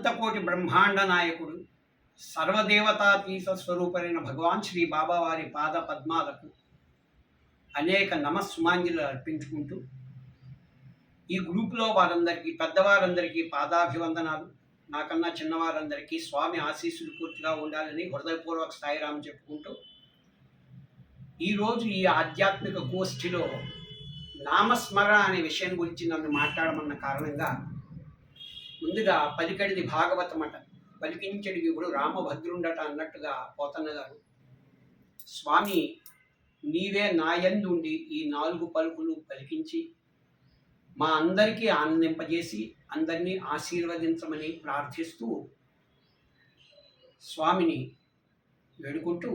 అనంతకోటి బ్రహ్మాండ నాయకుడు సర్వదేవతాతీత స్వరూపమైన భగవాన్ శ్రీ బాబావారి పాద పద్మాలకు అనేక నమస్సుమాంజలు అర్పించుకుంటూ ఈ గ్రూపులో వారందరికీ పెద్దవారందరికీ పాదాభివందనాలు, నాకన్నా చిన్నవారందరికీ స్వామి ఆశీస్సులు పూర్తిగా ఉండాలని హృదయపూర్వక స్థాయిరాం చెప్పుకుంటూ ఈరోజు ఈ ఆధ్యాత్మిక గోష్ఠిలో నామస్మరణ అనే విషయం గురించి నన్ను మాట్లాడమన్న కారణంగా ముందుగా పలికడిది భాగవతమట, పలికించడి ఇప్పుడు రామభద్రుండట అన్నట్టుగా పోతన్న గారు, స్వామి నీవే నాయందుండి ఈ 4 పలుకులు పలికించి మా అందరికీ ఆనందింపజేసి అందరినీ ఆశీర్వదించమని ప్రార్థిస్తూ స్వామిని వేడుకుంటూ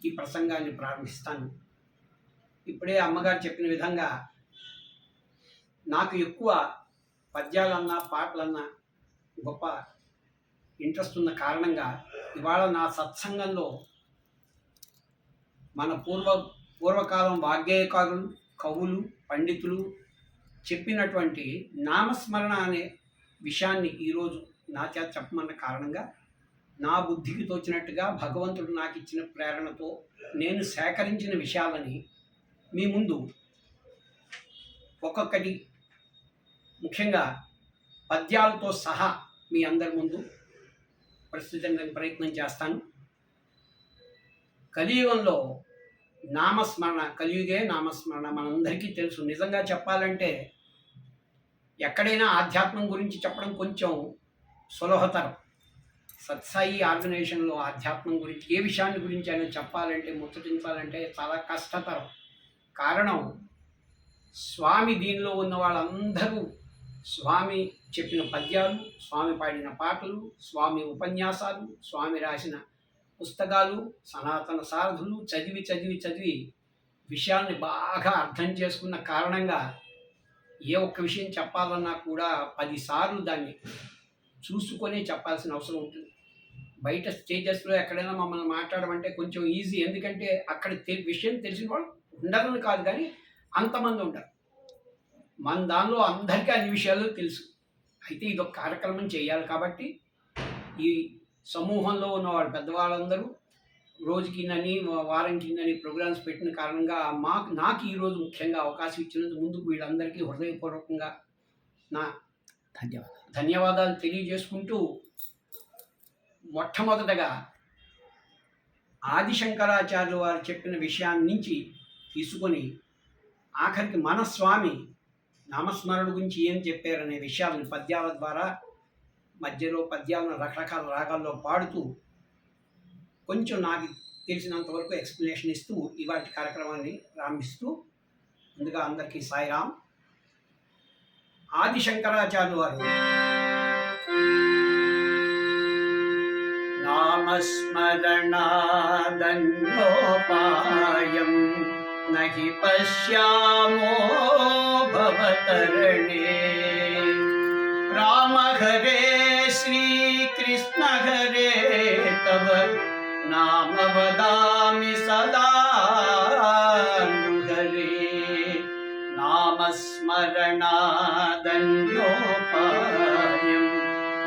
ఈ ప్రసంగాన్ని ప్రారంభిస్తాను. ఇప్పుడే అమ్మగారు చెప్పిన విధంగా నాకు ఎక్కువ పద్యాలన్నా పాటలన్నా గొప్ప ఇంట్రెస్ట్ ఉన్న కారణంగా ఇవాళ నా సత్సంగంలో మన పూర్వకాలం వాగ్గేయకారులు, కవులు, పండితులు చెప్పినటువంటి నామస్మరణ అనే విషయాన్ని ఈరోజు నా చేత చెప్పమన్న కారణంగా నా బుద్ధికి తోచినట్టుగా భగవంతుడు నాకు ఇచ్చిన ప్రేరణతో నేను సేకరించిన విషయాలని మీ ముందు ఒక్కొక్కటి ముఖ్యంగా పద్యాలతో సహా మీ అందరి ముందు ప్రస్తుతానికి ప్రయత్నం చేస్తాను. కలియుగంలో నామస్మరణ, కలియుగే నామస్మరణ మనందరికీ తెలుసు. నిజంగా చెప్పాలంటే ఎక్కడైనా ఆధ్యాత్మం గురించి చెప్పడం కొంచెం సులభతరం. సత్సాయి ఆర్గనైజేషన్లో ఆధ్యాత్మం గురించి ఏ విషయాన్ని గురించి అయినా చెప్పాలంటే, ముచ్చటించాలంటే చాలా కష్టతరం. కారణం స్వామి దీనిలో ఉన్న వాళ్ళందరూ స్వామి చెప్పిన పద్యాలు, స్వామి పాడిన పాటలు, స్వామి ఉపన్యాసాలు, స్వామి రాసిన పుస్తకాలు, సనాతన సారథులు చదివి చదివి చదివి విషయాన్ని బాగా అర్థం చేసుకున్న కారణంగా ఏ ఒక్క విషయం చెప్పాలన్నా కూడా 10 సార్లు దాన్ని చూసుకొని చెప్పాల్సిన అవసరం ఉంటుంది. బయట స్టేజెస్లో ఎక్కడైనా మమ్మల్ని మాట్లాడమంటే కొంచెం ఈజీ, ఎందుకంటే అక్కడ విషయం తెలిసిన వాళ్ళు ఉండరని కాదు, కానీ అంతమంది ఉంటారు. మన దానిలో అందరికీ అన్ని విషయాలు తెలుసు. అయితే ఇదొక కార్యక్రమం చేయాలి కాబట్టి ఈ సమూహంలో ఉన్న వాళ్ళు పెద్దవాళ్ళందరూ రోజుకి నని వారానికి నని ప్రోగ్రామ్స్ పెట్టిన కారణంగా నాకు ఈరోజు ముఖ్యంగా అవకాశం ఇచ్చినందుకు ముందుకు వీళ్ళందరికీ హృదయపూర్వకంగా నా ధన్యవాదాలు తెలియజేసుకుంటూ, మొట్టమొదటగా ఆదిశంకరాచార్యులు వారు చెప్పిన విషయాన్ని నుంచి తీసుకొని ఆఖరికి మన స్వామి నామస్మరణ గురించి ఏం చెప్పారనే విషయాలను పద్యాల ద్వారా మధ్యలో పద్యాలను రకరకాల రాగాల్లో పాడుతూ కొంచెం నాకు తెలిసినంత వరకు ఎక్స్ప్లెనేషన్ ఇస్తూ ఇవాటి కార్యక్రమాన్ని ప్రారంభిస్తూ, ముందుగా అందరికీ సాయిరామ్. ఆదిశంకరాచార్యులు వారు నామస్మరణాదన్యోపాయం నహి పశ్యామో భవతరణే రామ హరే శ్రీకృష్ణ హరే తవ నామ వదామి సదా హరే నామస్మరణాదన్యోపాయం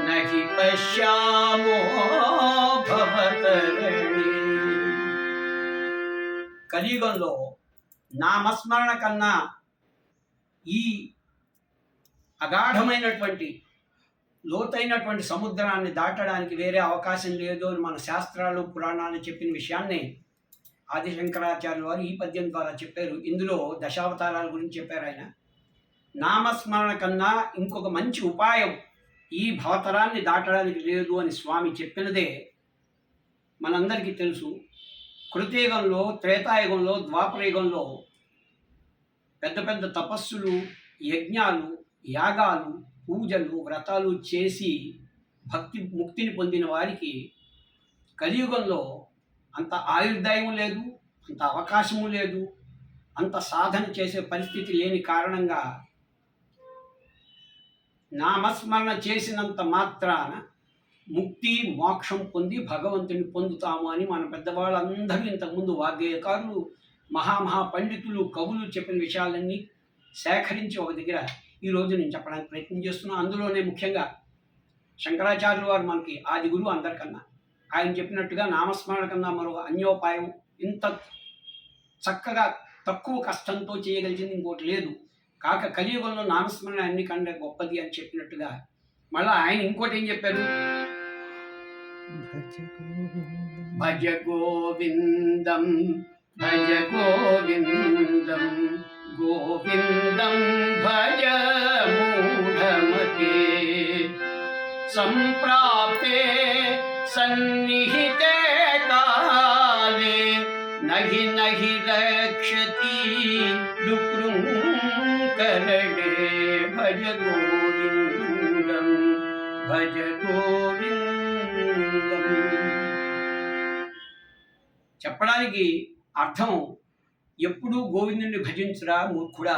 నహి పశ్యామో భవతరణే. కలియుగంలో నామస్మరణ కన్నా ఈ అగాఢమైనటువంటి లోతైనటువంటి సముద్రాన్ని దాటడానికి వేరే అవకాశం లేదు అని మన శాస్త్రాలు పురాణాలు చెప్పిన విషయాన్ని ఆదిశంకరాచార్యులు వారు ఈ పద్యం ద్వారా చెప్పారు. ఇందులో దశావతారాల గురించి చెప్పారు ఆయన. నామస్మరణ కన్నా ఇంకొక మంచి ఉపాయం ఈ భవతరాన్ని దాటడానికి లేదు అని స్వామి చెప్పినదే మనందరికీ తెలుసు. కృతయుగంలో, త్రేతాయుగంలో, ద్వాపరయుగంలో పెద్ద పెద్ద తపస్సులు, యజ్ఞాలు, యాగాలు, పూజలు, వ్రతాలు చేసి ముక్తిని పొందిన వారికి కలియుగంలో అంత ఆయుర్దాయం లేదు, అంత అవకాశము లేదు, అంత సాధన చేసే పరిస్థితి లేని కారణంగా నామస్మరణ చేసినంత మాత్రాన ముక్తి మోక్షం పొంది భగవంతుని పొందుతాము అని మన పెద్దవాళ్ళందరూ ఇంతకుముందు వాగ్గేయకారులు, మహామహా పండితులు, కవులు చెప్పిన విషయాలన్నీ సేకరించి ఒక దగ్గర ఈరోజు నేను చెప్పడానికి ప్రయత్నం చేస్తున్నాను. అందులోనే ముఖ్యంగా శంకరాచార్యులు వారు మనకి ఆది గురువు అందరికన్నా. ఆయన చెప్పినట్టుగా నామస్మరణ కన్నా మరో అన్యోపాయం ఇంత చక్కగా తక్కువ కష్టంతో చేయగలిగింది ఇంకోటి లేదు. కాక కలియుగంలో నామస్మరణ అన్ని కంటే గొప్పది అని చెప్పినట్టుగా మళ్ళీ ఆయన ఇంకోటి ఏం చెప్పారు, భజ గోవిందం భజ గోవిందం గోవిందం భజ మూఢమతే సంప్రాప్తే సన్నిహితే కాలే నహి నహి రక్షతి డుకృంకరణే భజ గోవిందం భజ గోవిందం. చెప్పడానికి అర్థం ఎప్పుడూ గోవిందుని భజించురా మూర్ఖుడా,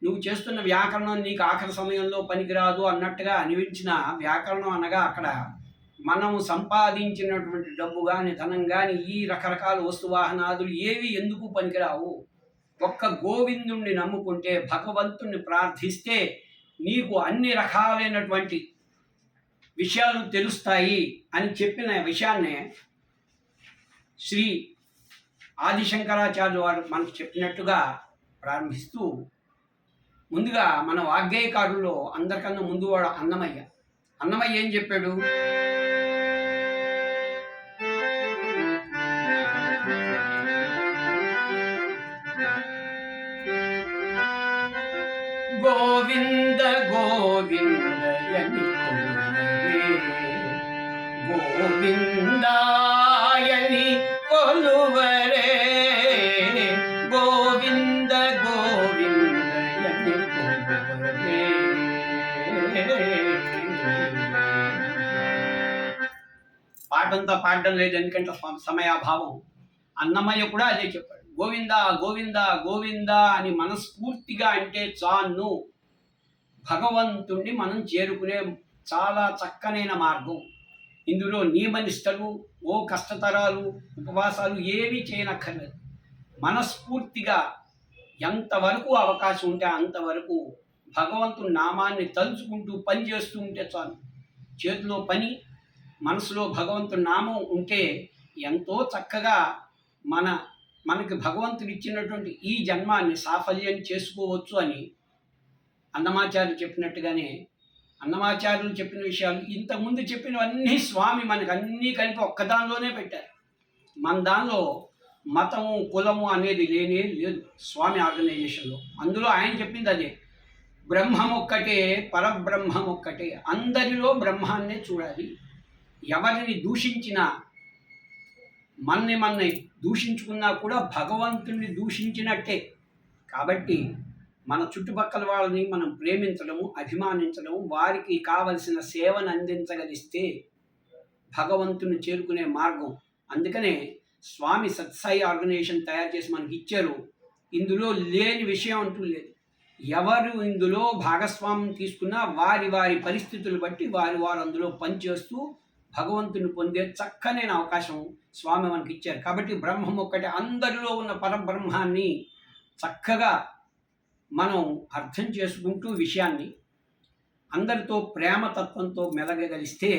నువ్వు చేస్తున్న వ్యాకరణం నీకు ఆఖరి సమయంలో పనికిరాదు అన్నట్టుగా అనిపించిన వ్యాకరణం అనగా అక్కడ మనం సంపాదించినటువంటి డబ్బు కానీ ధనం కానీ ఈ రకరకాల వస్తువాహనాదులు ఏవి ఎందుకు పనికిరావు. ఒక్క గోవిందుణ్ణి నమ్ముకుంటే భగవంతుణ్ణి ప్రార్థిస్తే నీకు అన్ని రకాలైనటువంటి విషయాలు తెలుస్తాయి అని చెప్పిన విషయాన్నే శ్రీ ఆదిశంకరాచార్యులు వారు మనకు చెప్పినట్టుగా ప్రారంభిస్తూ ముందుగా మన వాగ్గేయకారుల్లో అందరికన్నా ముందు వాడు అన్నమయ్య. అన్నమయ్య ఏం చెప్పాడు, గోవింద గోవిందయని గోవిందాయని కొలువరే గోవింద గోవిందయని కొలువరే. పాటంతా పాడడం లేదు ఎందుకంటే సమయాభావం. అన్నమయ్య కూడా అదే చెప్పాడు, గోవింద గోవింద గోవింద అని మనస్ఫూర్తిగా అంటే చాలు భగవంతుణ్ణి మనం చేరుకునే చాలా చక్కనైన మార్గం. ఇందులో నియమనిష్టలు ఓ కష్టతరాలు ఉపవాసాలు ఏమీ చేయనక్కర్లేదు. మనస్ఫూర్తిగా ఎంతవరకు అవకాశం ఉంటే అంతవరకు భగవంతుని నామాన్ని తలుచుకుంటూ పని చేస్తూ ఉంటే చాలు. చేతిలో పని మనసులో భగవంతుని నామం ఉంటే ఎంతో చక్కగా మనకి భగవంతుడు ఇచ్చినటువంటి ఈ జన్మాన్ని సాఫల్యం చేసుకోవచ్చు అని అన్నమాచార్యులు చెప్పినట్టుగానే అన్నమాచార్యులు చెప్పిన విషయాలు ఇంతకుముందు చెప్పినవన్నీ స్వామి మనకు అన్నీ కలిపి ఒక్కదానిలోనే పెట్టారు. మన దానిలో మతము కులము అనేది లేనే లేదు స్వామి ఆర్గనైజేషన్లో. అందులో ఆయన చెప్పింది అదే, బ్రహ్మం ఒక్కటే పరబ్రహ్మం ఒక్కటే, అందరిలో బ్రహ్మాన్నే చూడాలి. ఎవరిని దూషించినా మన్ని దూషించుకున్నా కూడా భగవంతుని దూషించినట్టే. కాబట్టి మన చుట్టుపక్కల వాళ్ళని మనం ప్రేమించడము అభిమానించడము వారికి కావలసిన సేవను అందించగలిస్తే భగవంతుని చేరుకునే మార్గం. అందుకనే స్వామి సత్సాయి ఆర్గనైజేషన్ తయారు చేసి మనకి ఇచ్చారు. ఇందులో లేని విషయం అంటూ లేదు. ఎవరు ఇందులో భాగస్వామ్యం తీసుకున్నా వారి వారి పరిస్థితులు బట్టి వారు అందులో పనిచేస్తూ భగవంతుని పొందే చక్కనైన అవకాశం స్వామి మనకి ఇచ్చారు. కాబట్టి బ్రహ్మం ఒక్కటే, అందరిలో ఉన్న పరబ్రహ్మాన్ని చక్కగా మనం అర్థం చేసుకుంటూ విషయాన్ని అందరితో ప్రేమతత్వంతో మెలగగలిస్తే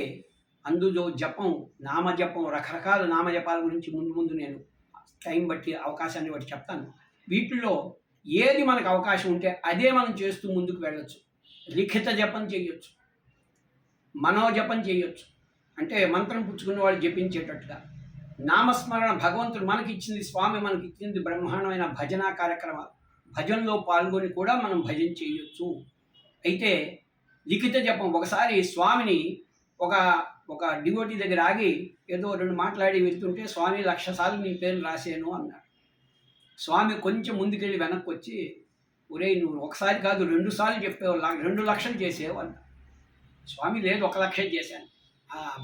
అందులో జపం నామజపం రకరకాల నామజపాల గురించి ముందు నేను టైం బట్టి అవకాశాన్ని బట్టి చెప్తాను. వీటిలో ఏది మనకు అవకాశం ఉంటే అదే మనం చేస్తూ ముందుకు వెళ్ళొచ్చు. లిఖిత జపం చేయొచ్చు, మనోజపం చేయొచ్చు, అంటే మంత్రం పుచ్చుకున్న వాళ్ళు జపించేటట్టుగా. నామస్మరణ భగవంతుడు మనకి ఇచ్చింది, స్వామి మనకి ఇచ్చింది బ్రహ్మాండమైన భజన కార్యక్రమాలు. భజనలో పాల్గొని కూడా మనం భజన చేయొచ్చు. అయితే లిఖిత జపం ఒకసారి స్వామిని ఒక డివోటీ దగ్గర ఆగి ఏదో రెండు మాట్లాడి వెళ్తుంటే స్వామి 1,00,000 సార్లు నీ పేరు రాశాను అన్నాడు. స్వామి కొంచెం ముందుకెళ్ళి వెనక్కి వచ్చి, ఒరేయ్ నువ్వు ఒకసారి కాదు 2 సార్లు చెప్పేవు, 2 లక్షలు చేసేవు అన్నాడు. స్వామి లేదు 1,00,000 చేశాను.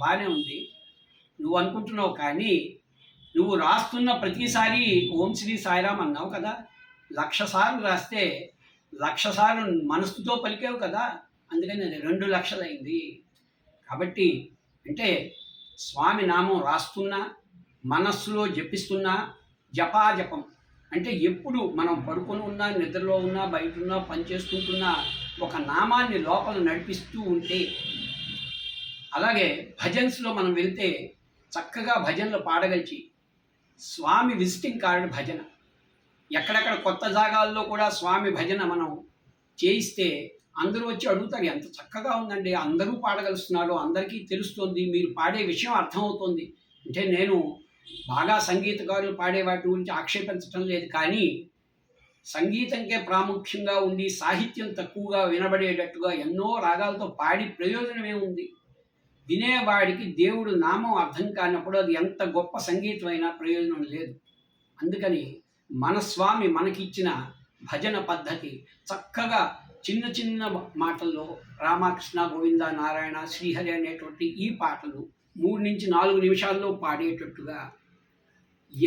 బాగానే ఉంది, నువ్వు అనుకుంటున్నావు, కానీ నువ్వు రాస్తున్న ప్రతిసారి ఓం శ్రీ సాయిరామ్ అన్నావు కదా, 1,00,000 సార్లు రాస్తే 1,00,000 సార్లు మనసుతో పలికావు కదా, అందుకని అది 2 లక్షలు అయింది. కాబట్టి అంటే స్వామి నామం రాస్తున్నా మనస్సులో జపిస్తున్నా జపాజపం అంటే ఎప్పుడు మనం పడుకొని ఉన్నా నిద్రలో ఉన్నా బయట ఉన్నా పనిచేసుకుంటున్నా ఒక నామాన్ని లోపల నడిపిస్తూ ఉంటే అలాగే భజన్స్లో మనం వెళ్తే చక్కగా భజనలు పాడగలిచి స్వామి విజిటింగ్ కార్డు భజన, ఎక్కడెక్కడ కొత్త జాగాల్లో కూడా స్వామి భజన మనం చేయిస్తే అందరూ వచ్చి అడుగుతారు, ఎంత చక్కగా ఉందండి, అందరూ పాడగలుస్తున్నారు, అందరికీ తెలుస్తుంది, మీరు పాడే విషయం అర్థమవుతుంది. అంటే నేను బాగా సంగీతకారులు పాడే వాటి గురించి ఆక్షేపించడం లేదు, కానీ సంగీతంకే ప్రాముఖ్యంగా ఉండి సాహిత్యం తక్కువగా వినబడేటట్టుగా ఎన్నో రాగాలతో పాడి ప్రయోజనమే ఉంది. వినేవాడికి దేవుడు నామం అర్థం కానప్పుడు అది ఎంత గొప్ప సంగీతమైనా ప్రయోజనం లేదు. అందుకని మన స్వామి మనకిచ్చిన భజన పద్ధతి చక్కగా చిన్న చిన్న మాటల్లో రామకృష్ణ గోవింద నారాయణ శ్రీహరి అనేటువంటి ఈ పాటలు 3 నుంచి 4 నిమిషాల్లో పాడేటట్టుగా,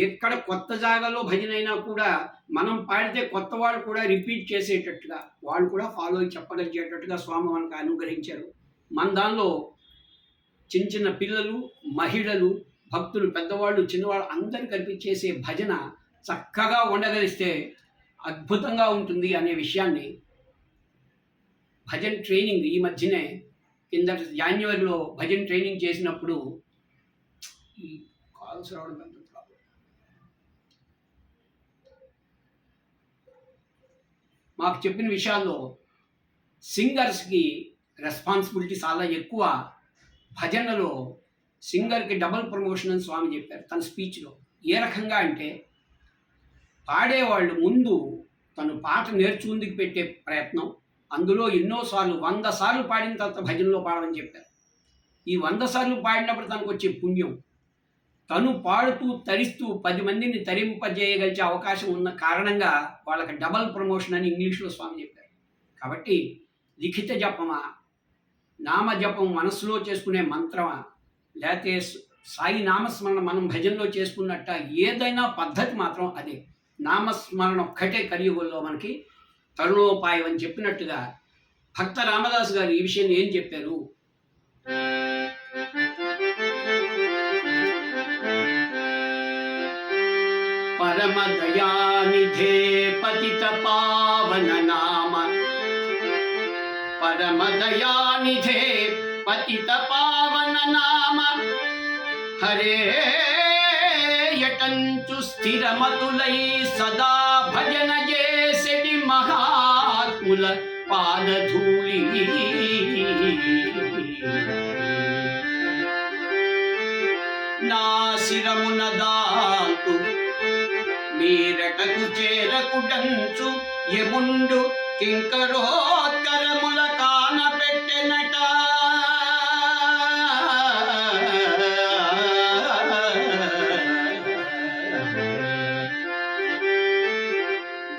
ఎక్కడ కొత్త జాగాలో భజన అయినా కూడా మనం పాడితే కొత్త వాళ్ళు కూడా రిపీట్ చేసేటట్టుగా, వాళ్ళు కూడా ఫాలో అయి చెప్పగలిగేటట్టుగా స్వామి మనకు అనుగ్రహించారు. మన దానిలో చిన్న చిన్న పిల్లలు, మహిళలు, భక్తులు, పెద్దవాళ్ళు, చిన్నవాళ్ళు అందరూ కలిపి చేసే భజన చక్కగా ఉండగలిస్తే అద్భుతంగా ఉంటుంది అనే విషయాన్ని భజన్ ట్రైనింగ్ ఈ మధ్యనే కిందటి జాన్యువరిలో భజన్ ట్రైనింగ్ చేసినప్పుడు ఈ కాల్స్ రావడం పెద్ద ప్రాబ్లం. మాకు చెప్పిన విషయాల్లో సింగర్స్కి రెస్పాన్సిబిలిటీ చాలా ఎక్కువ. భజనలో సింగర్కి డబుల్ ప్రమోషన్ అని స్వామి చెప్పారు తన స్పీచ్లో. ఏ రకంగా అంటే పాడేవాళ్ళు ముందు తను పాట నేర్చుకుందుకు పెట్టే ప్రయత్నం, అందులో ఎన్నోసార్లు 100 సార్లు పాడిన తర్వాత భజనలో పాడమని చెప్పారు. ఈ 100 సార్లు పాడినప్పుడు తనకు వచ్చే పుణ్యం, తను పాడుతూ తరిస్తూ 10 మందిని తరింపజేయగలిగే అవకాశం ఉన్న కారణంగా వాళ్ళకి డబల్ ప్రమోషన్ అని ఇంగ్లీష్లో స్వామి చెప్పారు. కాబట్టి లిఖిత జపమా, నామజపం మనసులో చేసుకునే మంత్రమా, లేకపోతే సాయి నామస్మరణ మనం భజనలో చేసుకున్నట్ట, ఏదైనా పద్ధతి మాత్రం అదే. నామస్మరణ ఒక్కటే కలియుగంలో మనకి తరుణోపాయం అని చెప్పినట్టుగా భక్త రామదాస్ గారు ఈ విషయాన్ని ఏం చెప్పారు? పరమ దయానిధే పతిత పావన నామ, పరమ దయానిధే పతిత పావన నామ, హరే యటంచు స్థిరమతులై సదా భజన చేసెడి మహాత్ముల పాదధూళి, నా శిరమున దాల్తు మీరటకు చేరకుడంచు యముండు కింకరోత్కరముల కానపెట్టెనట,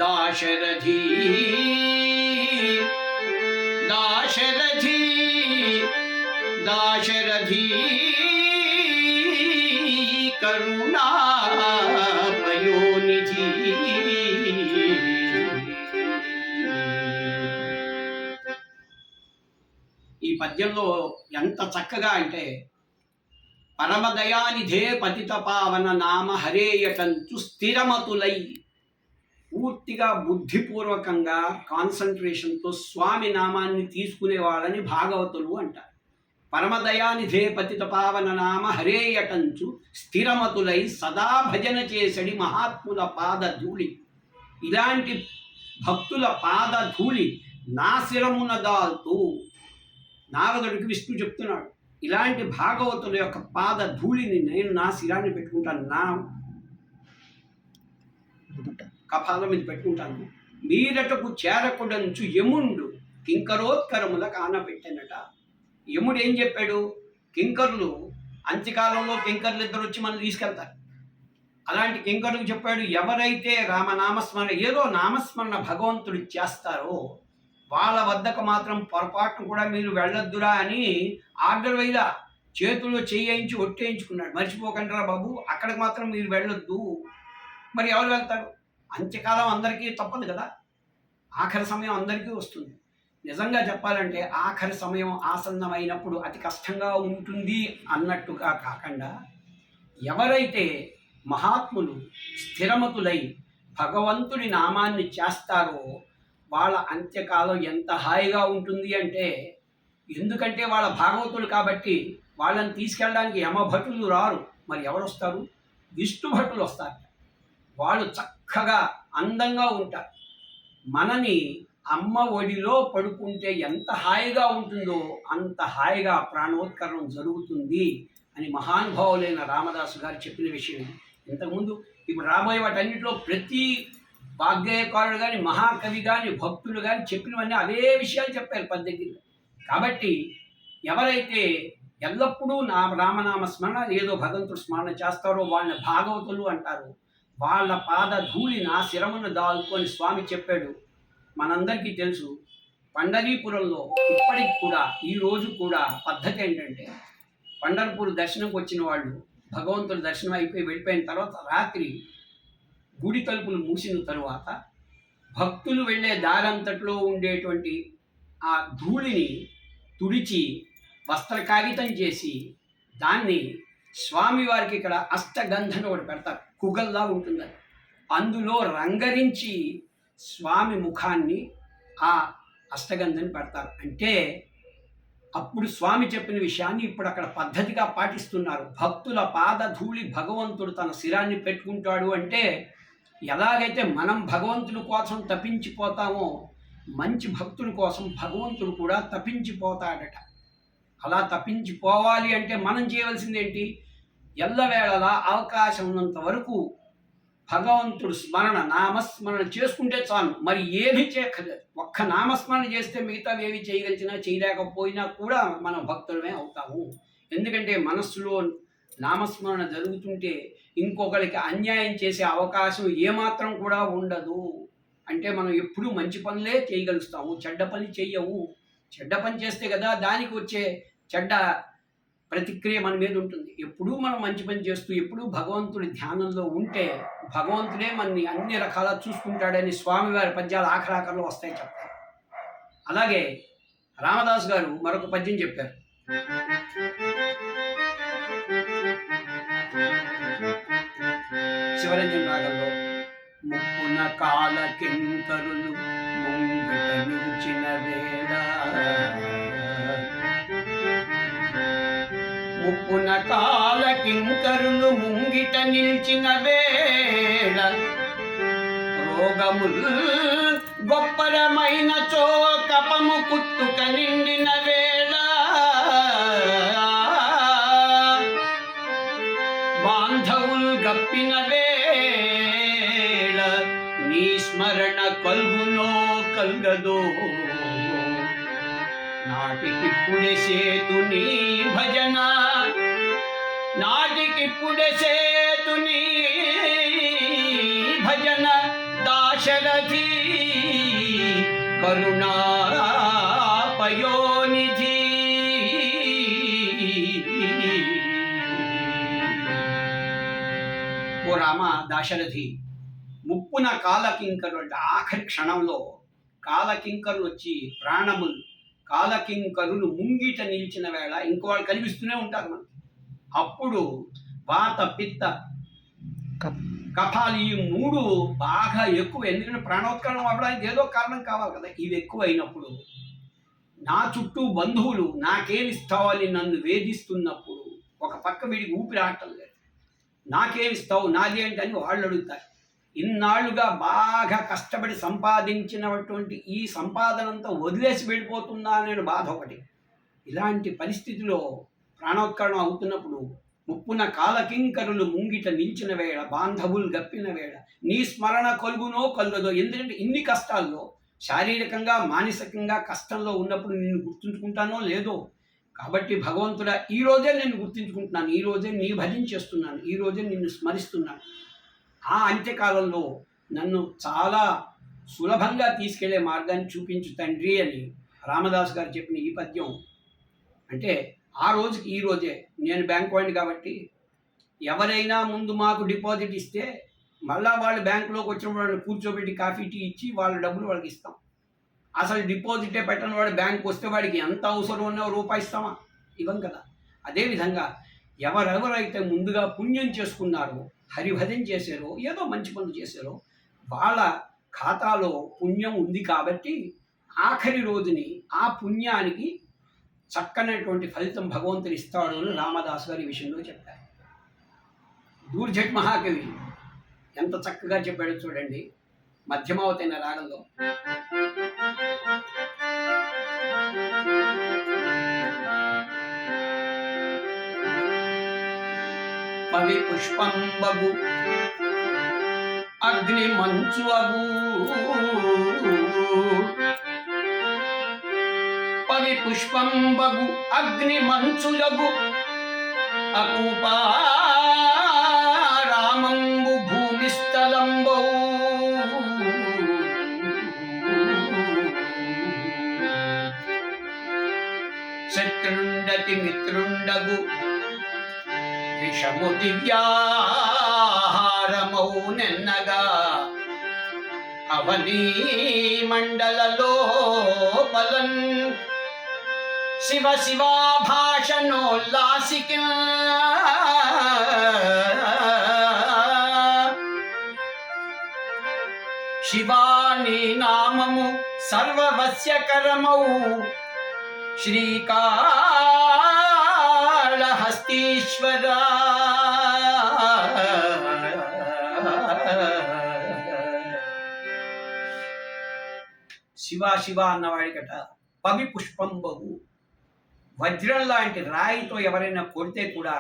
దాశరథి దాశరథి దాశరథి కరుణా పయోనిధి. ఈ పద్యంలో ఎంత చక్కగా అంటే, పరమదయానిధే పతిత పావన నామ హరేయటంచు స్థిరమతులై, పూర్తిగా బుద్ధిపూర్వకంగా కాన్సన్ట్రేషన్తో స్వామి నామాన్ని తీసుకునే వాళ్ళని భాగవతులు అంటారు. పరమదయానిధే పతిత పావన నామ హరేయటంచు స్థిరమతులై సదా భజన చేసడి మహాత్ముల పాదధూళి. ఇలాంటి భక్తుల పాదధూళి నా శిరమున దాల్తూ, నారదుడికి విష్ణు చెప్తున్నాడు, ఇలాంటి భాగవతుల యొక్క పాదధూళిని నేను నా శిరాన్ని పెట్టుకుంటాను, నా కపాలం మీద పెట్టుకుంటాను. మీరటకు చేరకుడంచు యముండు కింకరోత్కరముల కానపెట్టెనట. యముడు ఏం చెప్పాడు? కింకరులు అంత్యకాలంలో కింకర్లు ఇద్దరు వచ్చి మనం తీసుకెళ్తారు. అలాంటి కింకరులకు చెప్పాడు, ఎవరైతే రామనామస్మరణ ఏదో నామస్మరణ భగవంతుడు చేస్తారో వాళ్ళ వద్దకు మాత్రం పొరపాటును కూడా మీరు వెళ్ళొద్దురా అని ఆర్డర్ వేయలా. చేతుల్లో చేయించి ఒట్టేయించుకున్నాడు, మర్చిపోకండిరా బాబు, అక్కడికి మాత్రం మీరు వెళ్ళొద్దు. మరి ఎవరు వెళ్తారు? అంత్యకాలం అందరికీ తప్పదు కదా, ఆఖరి సమయం అందరికీ వస్తుంది. నిజంగా చెప్పాలంటే ఆఖరి సమయం ఆసన్నమైనప్పుడు అతి కష్టంగా ఉంటుంది అన్నట్టుగా కాకుండా, ఎవరైతే మహాత్ములు స్థిరమతులై భగవంతుని నామాన్ని చేస్తారో వాళ్ళ అంత్యకాలం ఎంత హాయిగా ఉంటుంది అంటే, ఎందుకంటే వాళ్ళ భాగవతులు కాబట్టి వాళ్ళని తీసుకెళ్ళడానికి యమభటులు రారు. మరి ఎవరు వస్తారు? విష్ణు భటులు వస్తారు. వాళ్ళు చక్కగా అందంగా ఉంటారు. మనని అమ్మ ఒడిలో పడుకుంటే ఎంత హాయిగా ఉంటుందో అంత హాయిగా ప్రాణోత్కరణం జరుగుతుంది అని మహానుభావులైన రామదాసు గారు చెప్పిన విషయం. ఇంతకుముందు ఇప్పుడు రాబోయే వాటన్నిటిలో ప్రతి వాగ్గేయకారుడు కానీ, మహాకవి కానీ, భక్తులు కానీ చెప్పినవన్నీ అవే విషయాలు చెప్పారు పద్దెనిమిదిలో. కాబట్టి ఎవరైతే ఎల్లప్పుడూ రామనామ స్మరణ ఏదో భగవంతుడు స్మరణ చేస్తారో వాళ్ళని భాగవతులు అంటారు. వాళ్ళ పాద ధూళి నా శిరమును దాల్చుకొని స్వామి చెప్పాడు. మనందరికీ తెలుసు, పండరీపురంలో ఇప్పటికి కూడా ఈ రోజు కూడా పద్ధతి ఏంటంటే, పండర్పూర్ దర్శనంకి వచ్చిన వాళ్ళు భగవంతుడి దర్శనం అయిపోయి వెళ్ళిపోయిన తర్వాత రాత్రి గుడి తలుపులు మూసిన తరువాత భక్తులు వెళ్ళే దారంతట్లో ఉండేటువంటి ఆ ధూళిని తుడిచి వస్త్ర కాగితం చేసి దాన్ని స్వామివారికి ఇక్కడ అష్టగంధని ఒకటి పెడతారు. కుగల్లా ఉంటుంది. అందులో రంగరించి స్వామి ముఖాన్ని ఆ అష్టగంధని పెడతారు. అంటే అప్పుడు స్వామి చెప్పిన విషయాన్ని ఇప్పుడు అక్కడ పద్ధతిగా పాటిస్తున్నారు. భక్తుల పాద ధూళి భగవంతుడు తన శిరాన్ని పెట్టుకుంటాడు అంటే, ఎలాగైతే మనం భగవంతుడి కోసం తప్పించిపోతామో మంచి భక్తుల కోసం భగవంతుడు కూడా తప్పించిపోతాడట. అలా తప్పించిపోవాలి అంటే మనం చేయవలసింది ఏంటి? ఎల్లవేళలా అవకాశం ఉన్నంత వరకు భగవంతుడు స్మరణ, నామస్మరణ చేసుకుంటే చాలు. మరి ఏమీ చేయక్కర్లేదు. ఒక్క నామస్మరణ చేస్తే మిగతా ఏవి చేయగలిచినా చేయలేకపోయినా కూడా మనం భక్తులమే అవుతాము. ఎందుకంటే మనస్సులో నామస్మరణ జరుగుతుంటే ఇంకొకరికి అన్యాయం చేసే అవకాశం ఏమాత్రం కూడా ఉండదు. అంటే మనం ఎప్పుడూ మంచి పనులే చేయగలుగుతాము, చెడ్డ పని చెయ్యము. చెడ్డ పని చేస్తే కదా దానికి వచ్చే చెడ్డ ప్రతిక్రియ మన మీద ఉంటుంది. ఎప్పుడూ మనం మంచి పని చేస్తూ ఎప్పుడూ భగవంతుడి ధ్యానంలో ఉంటే భగవంతుడే మనని అన్ని రకాల చూసుకుంటాడని స్వామివారి పద్యాలు ఆఖరాఖరలో వస్తాయి చెప్తారు. అలాగే రామదాస్ గారు మరొక పద్యం చెప్పారు. శివరంజన్ రాగంలో ముప్పున కాల కింకరులు ముంగిట నిలిచిన వేళ, ముప్పున కాల కింకరులు ముంగిట నిలిచిన వేళ, రోగముల్ గొప్పరమైన చో కపము కుత్తుక నిండిన వేళ, బాంధవులు గప్పిన వేళ, నీ స్మరణ కల్గునో కల్గదో, నాటికిప్పుడే సేతు నీ భజన, నాటికిప్పుడే సేతు నీ భజన, దాశరథి కరుణా పయోనిధి. ఓ రామ దాశరథి, ముప్పున కాలకింకరు అంటే ఆఖరి క్షణంలో కాలకింకరులు వచ్చి ప్రాణములు కాలకింకరులు ముంగిట నిలిచిన వేళ ఇంకో వాళ్ళు కనిపిస్తూనే ఉంటారు మనకి. అప్పుడు వాత పిత్త కఫాలు ఈ మూడు బాగా ఎక్కువ. ఎందుకంటే ప్రాణోత్కరణం అవ్వడానికి ఏదో కారణం కావాలి కదా. ఇవి ఎక్కువ అయినప్పుడు నా చుట్టూ బంధువులు నాకేమిస్తావని నన్ను వేధిస్తున్నప్పుడు ఒక పక్క వీడికి ఊపిరి ఆడటం లేదు. నాకేమిస్తావు, నాది ఏంటని వాళ్ళు అడుగుతారు. ఇన్నాళ్లుగా బాగా కష్టపడి సంపాదించినటువంటి ఈ సంపాదనంతా వదిలేసి వెళ్ళిపోతుందా అనే బాధ ఒకటి. ఇలాంటి పరిస్థితిలో ప్రాణోత్కరణం అవుతున్నప్పుడు ముప్పున కాలకింకరులు ముంగిట నిలిచిన వేళ, బాంధవులు గప్పిన వేళ, నీ స్మరణ కలుగునో కలుగదో. ఎందుకంటే ఇన్ని కష్టాల్లో శారీరకంగా మానసికంగా కష్టంలో ఉన్నప్పుడు నిన్ను గుర్తుంచుకుంటానో లేదో. కాబట్టి భగవంతుడా ఈరోజే నేను గుర్తించుకుంటున్నాను, ఈరోజే నీ భజన చేస్తున్నాను, ఈరోజే నిన్ను స్మరిస్తున్నాను. ఆ అంత్యకాలంలో నన్ను చాలా సులభంగా తీసుకెళ్లే మార్గాన్ని చూపించు తండ్రి అని రామదాస్ గారు చెప్పిన ఈ పద్యం. అంటే ఆ రోజుకి ఈ రోజే నేను బ్యాంక్ వాడిని కాబట్టి ఎవరైనా ముందు మాకు డిపాజిట్ ఇస్తే మళ్ళా వాళ్ళు బ్యాంకులోకి వచ్చినప్పుడు వాళ్ళని కూర్చోబెట్టి కాఫీ టీ ఇచ్చి వాళ్ళ డబ్బులు వాళ్ళకి ఇస్తాం. అసలు డిపాజిటే పెట్టని వాడు బ్యాంకు వస్తే వాడికి ఎంత అవసరం ఉన్నా రూపాయి ఇస్తామా? ఇవ్వం కదా. అదేవిధంగా ఎవరెవరైతే ముందుగా పుణ్యం చేసుకున్నారో, హరిభజన చేశారో, ఏదో మంచి పనులు చేశారో వాళ్ళ ఖాతాలో పుణ్యం ఉంది కాబట్టి ఆఖరి రోజుని ఆ పుణ్యానికి చక్కనటువంటి ఫలితం భగవంతుడు ఇస్తాడు అని రామదాసు గారి విషయంలో చెప్పారు. దూర్జట్ మహాకవి ఎంత చక్కగా చెప్పాడో చూడండి. మధ్యమావతి అనే రాగంలో పవి పుష్పంబగు అగ్ని మంచు అగు పవి పుష్పంబగు అగ్ని మంచులగు అకూపారామంబు భూమిస్థలంబౌ శత్రుండతి మిత్రుండగు విషము దివ్యాహారమౌ నెన్నగా అవనీ మండలలో బలన్ శివ శివాభాషణోల్లాసిక శివాని నామము సర్వవశ్యకరమౌ శ్రీకాళహస్తీశ్వర శివ శివ అన్నవాడికట పవి పుష్పంబగు వజ్రం లాంటి రాయితో ఎవరైనా కొడితే కూడా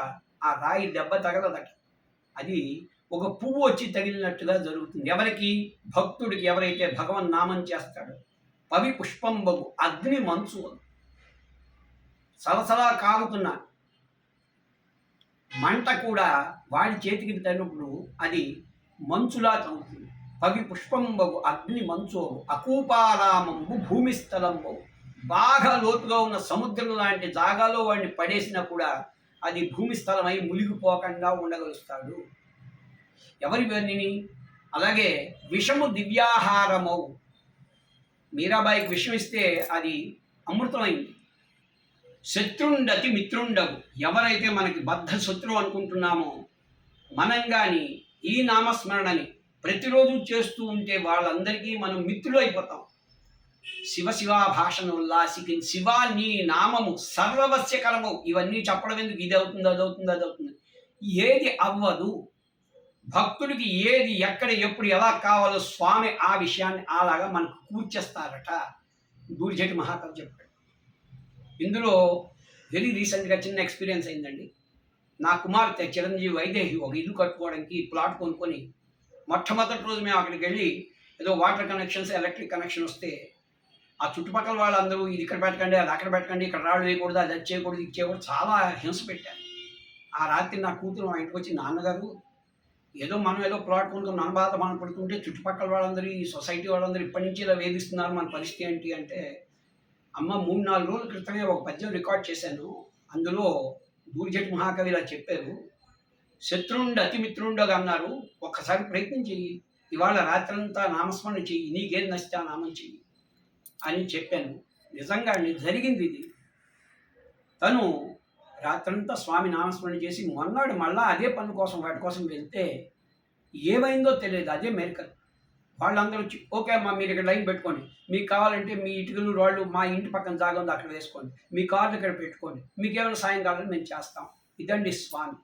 ఆ రాయి దెబ్బ తగలదట. అది ఒక పువ్వు వచ్చి తగిలినట్టుగా జరుగుతుంది. ఎవరికి? భక్తుడికి, ఎవరైతే భగవన్ నామం చేస్తాడో. పవి పుష్పంబగు అగ్ని మంచు, సలసలా కాగుతున్న మంట కూడా వాడి చేతికి తగినప్పుడు అది మంచులా తగ్గుతుంది. పవి పుష్పంబగు అగ్ని మంచు అకూపారామంబు భూమిస్థలంబు బాగా లోతుగా ఉన్న సముద్రం లాంటి జాగాలో వాడిని పడేసినా కూడా అది భూమిస్థలమై మునిగిపోకుండా ఉండగలుగుతాడు. ఎవరివన్నీ? అలాగే విషము దివ్యాహారమౌ, మీరాబాయికి విషం ఇస్తే అది అమృతమైంది. శత్రుండతి మిత్రుండవు, ఎవరైతే మనకి బద్ధ శత్రువు అనుకుంటున్నామో మనం కానీ ఈ నామస్మరణని ప్రతిరోజు చేస్తూ ఉంటే వాళ్ళందరికీ మనం మిత్రులు అయిపోతాం. శివ శివాభాషణ ఉల్లాసికి శివా నీ నామము సర్వవశ్యకరమవు. ఇవన్నీ చెప్పడం ఎందుకు? ఇది అవుతుంది, అది అవుతుంది, అది అవుతుంది. ఏది అవ్వదు. భక్తుడికి ఏది ఎక్కడ ఎప్పుడు ఎలా కావాలో స్వామి ఆ విషయాన్ని అలాగా మనకు కూర్చేస్తారట. దూర్జటి మహాకవి చెప్పాడు. ఇందులో వెరీ రీసెంట్గా చిన్న ఎక్స్పీరియన్స్ అయిందండి. నా కుమార్తె చిరంజీవి వైదేహి ఒక ఇల్లు కట్టుకోవడానికి ప్లాట్ కొనుక్కొని మొట్టమొదటి రోజు మేము అక్కడికి వెళ్ళి ఏదో వాటర్ కనెక్షన్స్, ఎలక్ట్రిక్ కనెక్షన్ వస్తే ఆ చుట్టుపక్కల వాళ్ళందరూ ఇది ఇక్కడ పెట్టకండి, అది అక్కడ పెట్టకండి, ఇక్కడ రాళ్ళు వేయకూడదు, అది చేయకూడదు, ఇది చేయకూడదు, చాలా హింస పెట్టారు. ఆ రాత్రి నా కూతురు మా ఇంటికి వచ్చి, నాన్నగారు ఏదో మనం ఏదో ప్లాట్ కొనుక్కొని మన బాధ మనం పడుతుంటే చుట్టుపక్కల వాళ్ళందరూ, ఈ సొసైటీ వాళ్ళందరూ ఇప్పటి నుంచి ఇలా వేధిస్తున్నారు, మన పరిస్థితి ఏంటి అంటే, అమ్మ 3-4 రోజుల క్రితమే ఒక పద్యం రికార్డ్ చేశాను. అందులో దూర్జటి మహాకవి ఇలా చెప్పారు. శత్రుండు అతి మిత్రుండగా అన్నారు. ఒక్కసారి ప్రయత్నం చెయ్యి, ఇవాళ రాత్రంతా నామస్మరణ చెయ్యి, నీకేం నచ్చితే ఆ నామం చెయ్యి అని చెప్పాను. నిజంగా జరిగింది ఇది. తను రాత్రంతా స్వామి నామస్మరణ చేసి మొన్నాడు మళ్ళా అదే పని కోసం వాటి కోసం వెళ్తే ఏమైందో తెలియదు. అదే మెరికల్. వాళ్ళందరూ వచ్చి, ఓకే అమ్మా మీరు ఇక్కడ లైన్ పెట్టుకోండి, మీకు కావాలంటే మీ ఇటుకలు రాళ్ళు మా ఇంటి పక్కన జాగా ఉంది అక్కడ వేసుకోండి, మీ కార్లు ఇక్కడ పెట్టుకోండి, మీకు ఏమైనా సాయం కావాలని మేము చేస్తాం. ఇదండి స్వామి.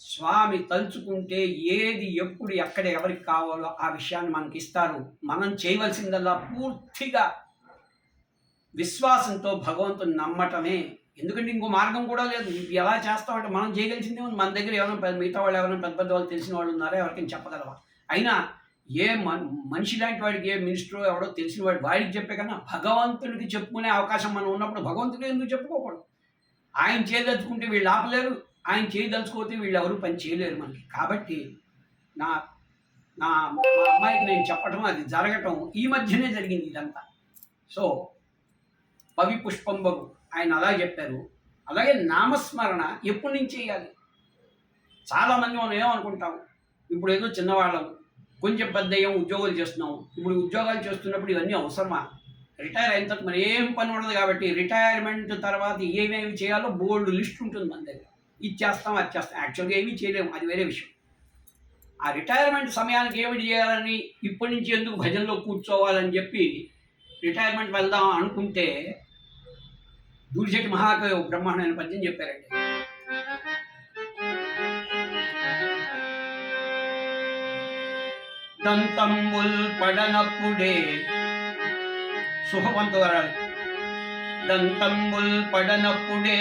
స్వామి తలుచుకుంటే ఏది ఎప్పుడు ఎక్కడ ఎవరికి కావాలో ఆ విషయాన్ని మనకి ఇస్తారు. మనం చేయవలసిందల్లా పూర్తిగా విశ్వాసంతో భగవంతుని నమ్మటమే. ఎందుకంటే ఇంకో మార్గం కూడా లేదు. ఎలా చేస్తామంటే మనం చేయగలిసిందే ఉంది. మన దగ్గర ఎవరైనా మిగతా వాళ్ళు ఎవరైనా పెద్ద పెద్ద వాళ్ళు తెలిసిన వాళ్ళు ఉన్నారా, ఎవరికైనా చెప్పగలవా? అయినా ఏ మనిషి లాంటి వాడికి, ఏ మినిస్టరో ఎవడో తెలిసిన వాడికి చెప్పే కన్నా భగవంతుడికి చెప్పుకునే అవకాశం మనం ఉన్నప్పుడు భగవంతుడికి ఎందుకు చెప్పుకోకూడదు? ఆయన చేయదలుచుకుంటే వీళ్ళు ఆపలేరు, ఆయన చేయదలుచుకోతే వీళ్ళు ఎవరు పని చేయలేరు మనకి. కాబట్టి నా నా మా అమ్మాయికి నేను చెప్పటం, అది జరగటం ఈ మధ్యనే జరిగింది ఇదంతా. సో పవి పుష్పంబగు ఆయన అలా చెప్పారు. అలాగే నామస్మరణ ఎప్పటి నుంచి చేయాలి? చాలామంది మనం ఏమనుకుంటాం, ఇప్పుడు ఏదో చిన్నవాళ్ళం, కొంచెం పెద్ద ఉద్యోగాలు చేస్తున్నాం. ఇప్పుడు ఉద్యోగాలు చేస్తున్నప్పుడు ఇవన్నీ అవసరమా? రిటైర్ అయిన తర్వాత మరి ఏం పని ఉండదు కాబట్టి రిటైర్మెంట్ తర్వాత ఏమేమి చేయాలో బోల్డ్ లిస్ట్ ఉంటుంది మన దగ్గర. ఇది చేస్తాం, అది చేస్తాం. యాక్చువల్గా ఏమీ చేయలేము, అది వేరే విషయం. ఆ రిటైర్మెంట్ సమయానికి ఏమిటి చేయాలని, ఇప్పటి నుంచి ఎందుకు భజనలో కూర్చోవాలని చెప్పి రిటైర్మెంట్ వెళ్దాం అనుకుంటే దూరిశెట్టి మహాకవి బ్రహ్మాండమైన పద్యం చెప్పారండి. దంతంబుల్ పడనప్పుడే శుభవంతు వరాలి. దంతంబుల్ పడనప్పుడే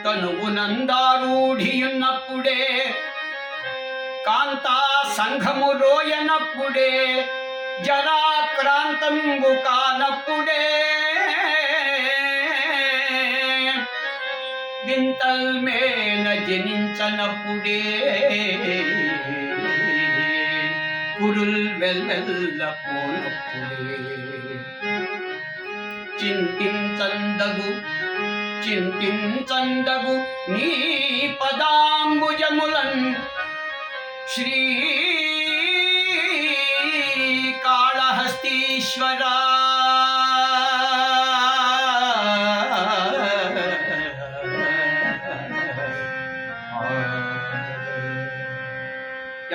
తనువునందారూఢియున్నప్పుడే కాంతా సంఘము రోయనప్పుడే జరాక్రాంతంబు కానప్పుడే వింతల్ మేన జనించనప్పుడే కురుల్ వెల్వెల్ల పోనప్పుడే చింతించందగు నీ పదాంబుజములన్ శ్రీ కాళహస్తీశ్వరా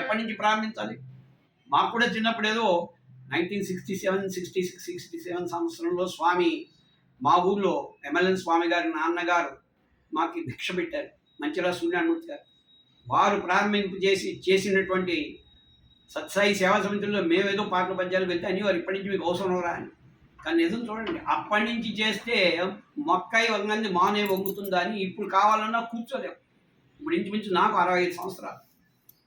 ఎప్పటి నుంచి ప్రారంభించాలి? మాకు కూడా చిన్నప్పుడు ఏదో 1967 సంవత్సరంలో స్వామి మా ఊళ్ళో ఎమ్మెల్యన్ స్వామి గారి నాన్నగారు మాకు భిక్ష పెట్టారు, మంచిరా సూర్యానుమూర్తి గారు. వారు చేసినటువంటి సత్సాయి సేవా సమితుల్లో మేమేదో పాటలు పద్యాలు వెళ్తే అని వారు ఇప్పటి నుంచి మీకు అవసరం రా అని. కానీ నిజం చూడండి, అప్పటి నుంచి చేస్తే మొక్కాయి వంగంది మానే వంగుతుందా అని ఇప్పుడు కావాలన్నా కూర్చోలేము. ఇప్పుడు ఇంచుమించు నాకు 65 సంవత్సరాలు.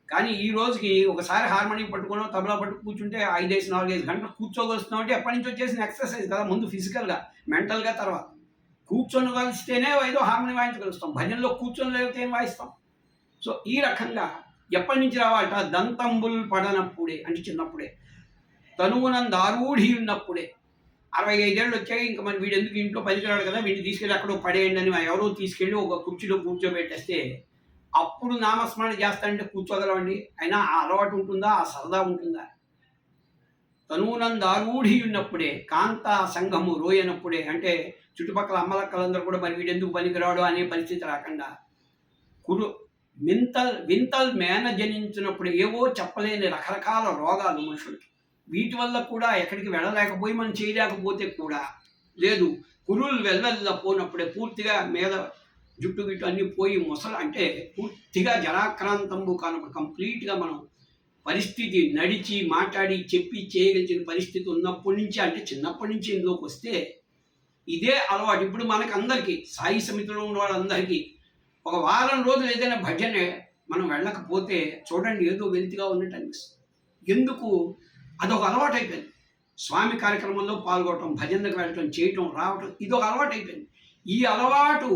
కానీ ఈ రోజుకి ఒకసారి హార్మోనియం పట్టుకుని తబలా పట్టు కూర్చుంటే 4-5 గంటలు కూర్చోగలుస్తున్నాం అంటే ఎప్పటి నుంచి వచ్చేసిన ఎక్సర్సైజ్ కదా. ముందు ఫిజికల్గా, మెంటల్గా, తర్వాత కూర్చొని కలిస్తేనే ఏదో హార్మోనియం వాయించగలుస్తాం. భజనలో కూర్చొని లేకపోతే ఏం వాయిస్తాం? సో ఈ రకంగా ఎప్పటి నుంచి రావాలట? దంతంబుల్ పడనప్పుడే అంటే చిన్నప్పుడే, తనువునందు ఆరూఢి ఉన్నప్పుడే. 65 ఏళ్ళు వచ్చాయి, ఇంకా మరి వీడు ఎందుకు ఇంట్లో పనికిరాడు కదా, వీడిని తీసుకెళ్ళి అక్కడ పడేయండి అని ఎవరో తీసుకెళ్ళి ఒక కుర్చీలో కూర్చోబెట్టేస్తే అప్పుడు నామస్మరణ చేస్తానంటే కూర్చోగలవండి? అయినా ఆ అలవాటు ఉంటుందా? ఆ సరదా ఉంటుందా? తనువునందు ఆరూఢి ఉన్నప్పుడే కాంతా సంఘము రోయనప్పుడే అంటే చుట్టుపక్కల అమ్మలక్కలందరూ కూడా మరి వీడెందుకు పనికిరాడు అనే పరిస్థితి రాకుండా వింతల్ మేన జనించినప్పుడు ఏవో చెప్పలేని రకరకాల రోగాలు మనుషులకి, వీటి వల్ల కూడా ఎక్కడికి వెళ్ళలేకపోయి మనం చేయలేకపోతే కూడా లేదు, కురులు వెల్వెల్ల పోనప్పుడే పూర్తిగా మీద జుట్టు గిట్టు అన్నీ పోయి ముసలు అంటే పూర్తిగా జరాక్రాంతంబు కానప్పుడు కంప్లీట్గా మనం పరిస్థితి నడిచి మాట్లాడి చెప్పి చేయగలిగిన పరిస్థితి ఉన్నప్పటి నుంచి అంటే చిన్నప్పటి నుంచి ఇందులోకి వస్తే ఇదే అలవాటు. ఇప్పుడు మనకు అందరికీ సాయి సమితిలో ఉన్న వాళ్ళందరికీ ఒక వారం రోజులు ఏదైనా భజన మనం వెళ్ళకపోతే చూడండి ఏదో వెలితిగా ఉన్నట్టు అనిపిస్తుంది. ఎందుకు? అదొక అలవాటు అయిపోయింది. స్వామి కార్యక్రమంలో పాల్గొనడం, భజనకు వెళ్ళటం, చేయటం, రావటం ఇదొక అలవాటు అయిపోయింది. ఈ అలవాటు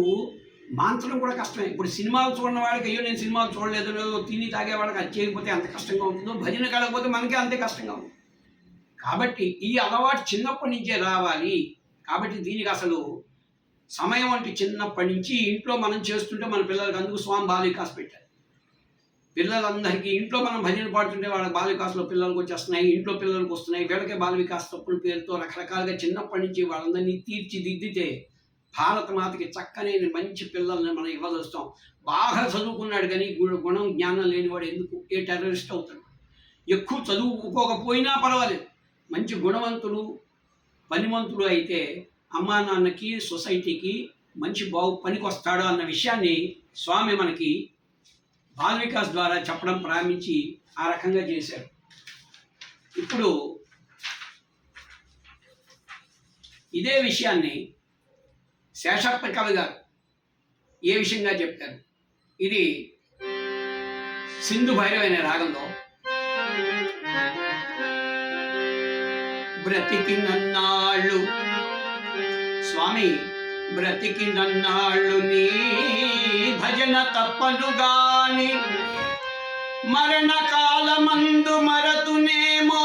మాంచడం కూడా కష్టమే. ఇప్పుడు సినిమాలు చూడని వాళ్ళకి అయ్యో నేను సినిమాలు చూడలేదు, తిని తాగే వాళ్ళకి అది చేయకపోతే అంత కష్టంగా ఉంటుందో, భజన కలగకపోతే మనకే అంతే కష్టంగా ఉంది. కాబట్టి ఈ అలవాటు చిన్నప్పటి నుంచే రావాలి. కాబట్టి దీనికి అసలు సమయం అంటే చిన్నప్పటి నుంచి ఇంట్లో మనం చేస్తుంటే మన పిల్లలకి, అందుకు స్వామి బాల వికాస్ పెట్టారు. పిల్లలందరికీ ఇంట్లో మనం భజన పాడుతుంటే వాళ్ళకి బాల వికాస్లో పిల్లలకు వచ్చేస్తున్నాయి, ఇంట్లో పిల్లలకు వస్తున్నాయి. వీళ్ళకే బాల వికాస్ తప్పుల పేరుతో రకరకాలుగా చిన్నప్పటి నుంచి వాళ్ళందరినీ తీర్చిదిద్దితే భారత మాతకి చక్కని మంచి పిల్లల్ని మనం ఇవ్వదలుస్తాం. బాగా చదువుకున్నాడు కానీ గుణం జ్ఞానం లేనివాడు ఎందుకు ఏ టెర్రరిస్ట్ అవుతాడు? ఎక్కువ చదువుకోకపోయినా పర్వాలేదు, మంచి గుణవంతుడు పనిమంతుడు అయితే అమ్మా నాన్నకి సొసైటీకి మంచి పనికి వస్తాడు అన్న విషయాన్ని స్వామి మనకి బాల వికాస్ ద్వారా చెప్పడం ప్రారంభించి ఆ రకంగా చేశారు. ఇప్పుడు ఇదే విషయాన్ని శేషప్ప కవి గారు ఏ విషయంగా చెప్తారు? ఇది సింధు భైరవి అనే రాగంలో బ్రతికి నన్నాళ్ళు స్వామి బ్రతికి నన్నాళ్ళు నీ భజన తప్పను గాని మరణకాలమందు మరతునేమో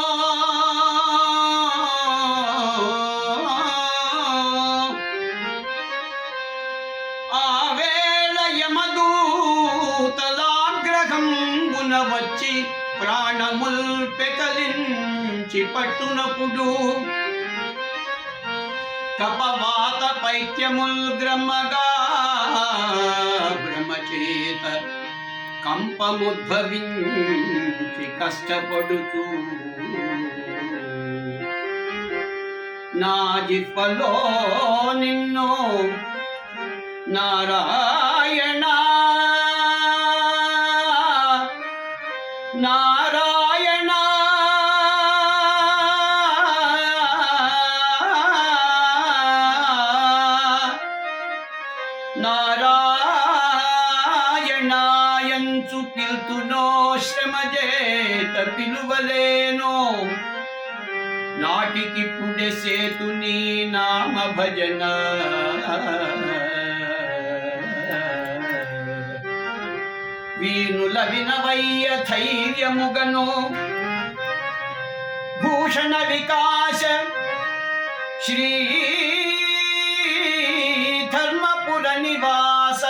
ఆవేళ యమదూతలాగ్రహంబున వచ్చి ప్రాణముల్ పెకలించి పట్టునప్పుడు కపవాత పైత్యముల్ గ్రమ్మగా బ్రహ్మచేత కంపముద్భవించి కష్టపడుతూ నా జిహ్వలో నిన్ను నారాయణ నారాయణ నారాయణాయంచు పిల్తునో శ్రమజేత పిలువలేనో నాటికిప్పుడే సేతు నీ నామ భజన వీనుల వినవయ్య ధైర్యముగను భూషణ వికాస శ్రీ ధర్మపుర నివాస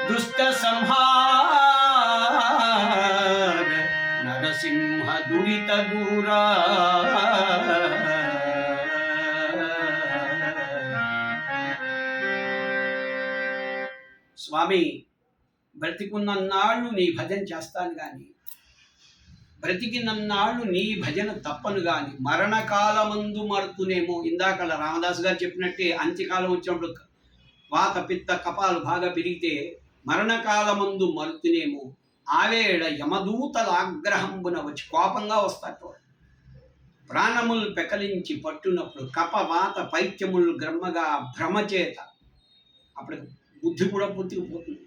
దుష్ట సంహార నరసింహ దురిత దూరా స్వామి బ్రతికున్నన్నాళ్ళు నీ భజన చేస్తాను కానీ బ్రతికినన్నాళ్ళు నీ భజన తప్పను కానీ మరణకాలమందు మరుతునేమో. ఇందాక రామదాసు గారు చెప్పినట్టే అంత్యకాలం వచ్చినప్పుడు వాత పిత్త కపాలు బాగా పెరిగితే మరణకాలమందు మరుతునేమో. ఆవేళ యమదూతల ఆగ్రహంబున వచ్చి కోపంగా వస్తాడు. ప్రాణములు పెకలించి పట్టునప్పుడు కప వాత పైత్యములు గ్రమ్మగా భ్రమచేత అప్పుడు బుద్ధి కూడా పుట్టుకుపోతుంది.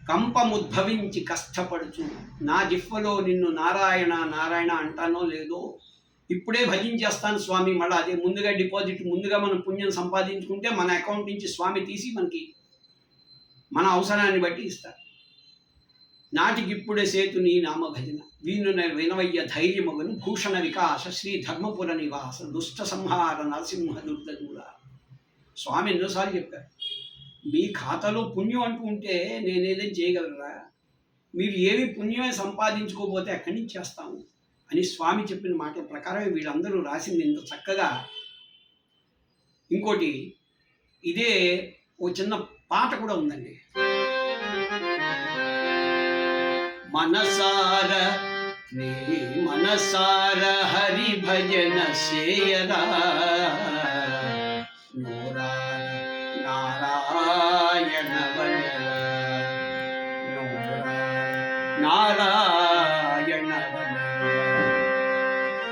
కంపముద్భవించి కష్టపడుచు నా జిహ్వలో నిన్ను నారాయణ నారాయణ అంటానో లేదో ఇప్పుడే భజించేస్తాను స్వామి. మళ్ళీ అదే ముందుగా డిపాజిట్ ముందుగా మనం పుణ్యం సంపాదించుకుంటే మన అకౌంట్ నుంచి స్వామి తీసి మనకి మన అవసరాన్ని బట్టి ఇస్తారు. నాటికిప్పుడే సేతు నీ నామ భజన వీను వినవయ్య ధైర్యమగను భూషణ వికాస శ్రీ ధర్మపుర నివాస దుష్ట సంహార నరసింహ దుర్దూర. స్వామి ఎన్నోసార్లు చెప్పారు, మీ ఖాతాలో పుణ్యం అంటూ ఉంటే నేనేదేం చేయగలరా, మీరు ఏవి పుణ్యమే సంపాదించుకోకపోతే ఎక్కడి నుంచి చేస్తాము అని స్వామి చెప్పిన మాటల ప్రకారమే వీళ్ళందరూ రాసింది ఇంత చక్కగా. ఇంకోటి ఇదే ఓ చిన్న పాట కూడా ఉందండి. మనసార నీ మనసార హరి భజన చేయరా నారాయణ నారాయణ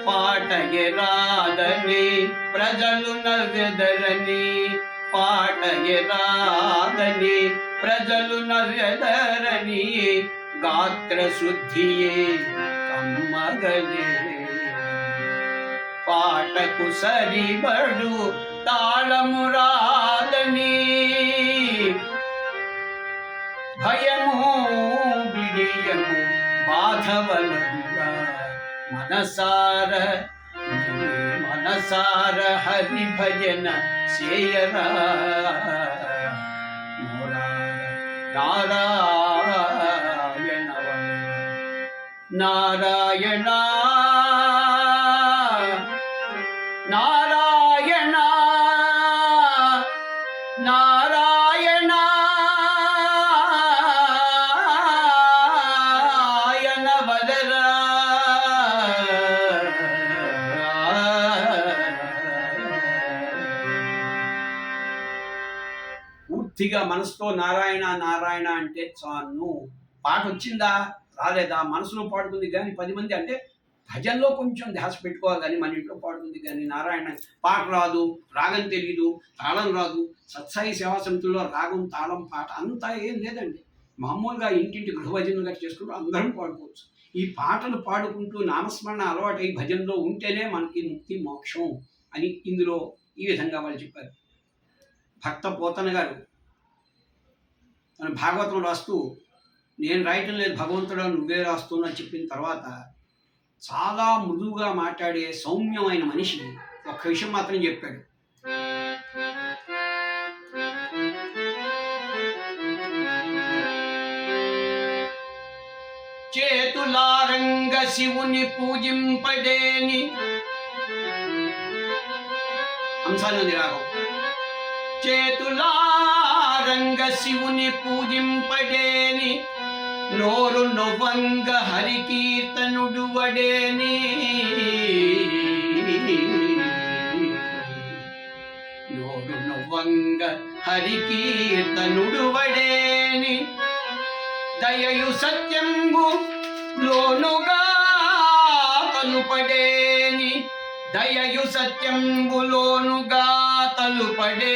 పాటగే రాదని ప్రజలు నవ్వెదరని పాటగే రాదని ప్రజలు నవ్వెదరని గాత్ర శుద్ధియే కమ్మగలే పాటకు సరిబడు తాళము రాదని భయము బిడియము బాధవలదుగా మనసార మనసార హరి భజన చేయరా నారాయణ నారాయణ నారాయణ నారాయణ ఆయన వదరా పూర్తిగా మనసుతో నారాయణ నారాయణ అంటే చాలు. పాట వచ్చిందా రాలేదా మనసులో పాడుతుంది కానీ 10 మంది అంటే భజనలో కొంచెం ధ్యాస పెట్టుకోవాలి కానీ మన ఇంట్లో పాడుతుంది కానీ నారాయణ పాట రాదు, రాగం తెలియదు, తాళం రాదు. సత్సాయి సేవా సమితుల్లో రాగం తాళం పాట అంతా ఏం లేదండి. మామూలుగా ఇంటింటి గృహభజనలుగా చేసుకుంటూ అందరం పాడుకోవచ్చు. ఈ పాటలు పాడుకుంటూ నామస్మరణ అలవాటై భజనలో ఉంటేనే మనకి ముక్తి మోక్షం అని ఇందులో ఈ విధంగా వాళ్ళు చెప్పారు. భక్త పోతన గారు తన భాగవతం రాస్తూ నేను రాయటం లేదు భగవంతుడా నువ్వే రాస్తున్నా చెప్పిన తర్వాత చాలా మృదువుగా మాట్లాడే సౌమ్యమైన మనిషి ఒక్క విషయం మాత్రం చెప్పాడు. చేతులారంగ శివుని పూజింపడేని అంశాన్ని రాగం. చేతులారంగ శివుని పూజింపడేని నోరు నొవంగ హరికీర్తనుడు వడేని నోరు వంగ హరికీర్తనుడు వడేని దయయు సత్యంబు లోనుగా తలుపడేని దయయు సత్యంబులోనుగా తలుపడే